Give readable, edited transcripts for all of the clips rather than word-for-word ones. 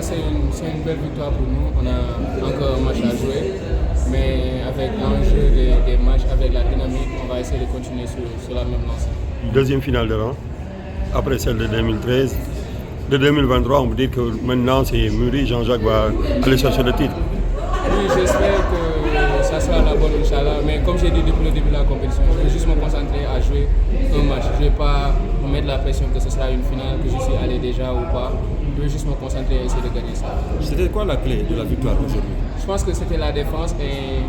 C'est une belle victoire pour nous. On a encore un match à jouer, mais avec l'enjeu des matchs, avec la dynamique, on va essayer de continuer sur la même lancée. Deuxième finale de rang, après celle de 2013. De 2023, on peut dire que maintenant c'est mûri, Jean-Jacques va aller chercher le titre. Oui, j'espère que ça sera la bonne, Inch'Allah. Mais comme j'ai dit depuis le début de la compétition, je vais juste me concentrer à jouer un match. Je ne vais pas me mettre la pression que ce sera une finale, que je suis allé déjà ou pas. Je vais juste me concentrer et essayer de gagner ça. C'était quoi la clé de la victoire aujourd'hui? Je pense que c'était la défense et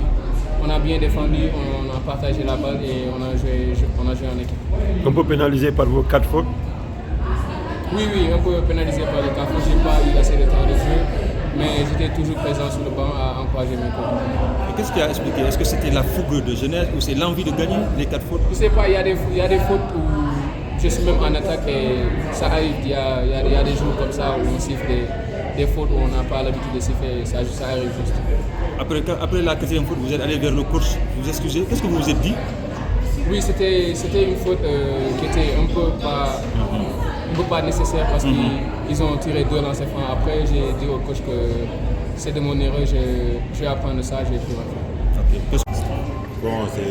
on a bien défendu, on a partagé la balle et on a joué en équipe. Un peu pénalisé par vos 4 fautes? Oui, un peu pénalisé par les 4 fautes. Je n'ai pas eu assez de temps de jeu, mais j'étais toujours présent sur le banc à encourager mes coéquipiers. Qu'est-ce qui a expliqué? Est-ce que c'était la fougue de jeunesse ou c'est l'envie de gagner les 4 fautes? Je ne sais pas, il y a des fautes où je suis même en attaque et ça arrive. Il y a des jours comme ça où on siffle des fautes où on n'a pas l'habitude de siffler, ça arrive juste. Après la 4e faute, vous êtes allé vers le coach, vous excusez. Qu'est-ce que vous vous êtes dit? Oui, c'était une faute qui était un peu pas nécessaire parce qu'ils ont tiré 2 lancers francs. Après, j'ai dit au coach que c'est de mon erreur, je vais apprendre de ça, je vais plus refaire. Bon, c'est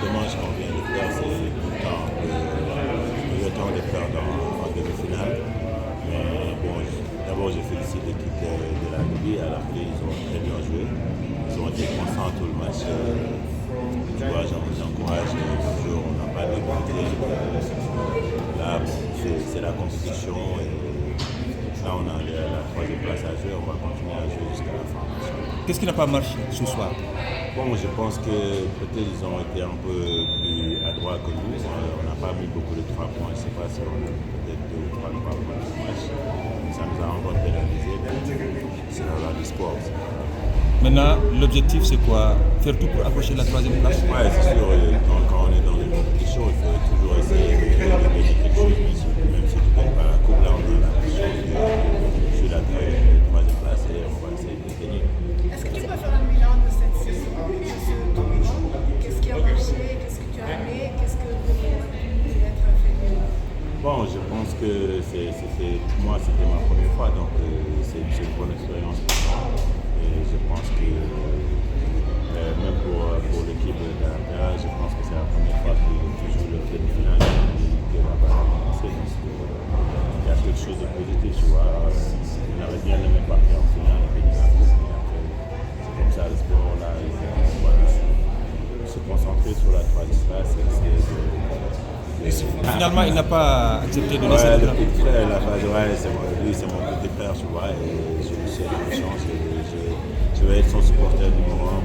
dommage qu'on vient de faire, c'est le temps de faire en demi-finale. Mais bon, d'abord je félicite l'équipe de la Libye, à la clé ils ont très bien joué. Ils ont été constants tout le match. Tu vois, j'encourage les joueurs, on n'a pas débuté. Là, bon, c'est la compétition et là on a la 3e place à jouer, on va continuer à jouer jusqu'à la fin. Qu'est-ce qui n'a pas marché ce soir? Bon, je pense que peut-être ils ont été un peu plus adroits que nous. On n'a pas mis beaucoup de 3 points. Je ne sais pas si on a peut-être 2 ou 3 points dans le match. Ça nous a encore pénalisé, mais c'est la loi du sport. Maintenant, l'objectif c'est quoi? Faire tout pour approcher la 3e place? Oui, c'est sûr. Quand on est dans les compétitions, il faut toujours essayer de gagner quelque chose. Même si tu ne gagnes pas la coupe, là on a l'ambition de jouer la 3e place et on va essayer de gagner. Est-ce que tu peux faire un bilan de cette saison, de ce tournoi? Qu'est-ce qui a marché? Qu'est-ce que tu as aimé? Qu'est-ce que vous pouvez être fait mieux? Bon, je pense que moi c'était ma première fois, donc c'est une bonne expérience pour moi. Et je pense que même pour l'équipe de l'Impéra, je pense que c'est la première fois que tu joues le demi-finale de la balle avancée. Donc il y a quelque chose de positif, tu vois. On aurait bien aimé partir en finale et gagner la coupe, mais après c'est comme ça le sport là. Voilà, se concentrer sur la 3e place et essayer de. Finalement, il n'a pas accepté de laisser le petit frère, lui c'est mon petit frère, tu vois, et je lui souhaite bonne chance. Je vais être son supporter numéro 1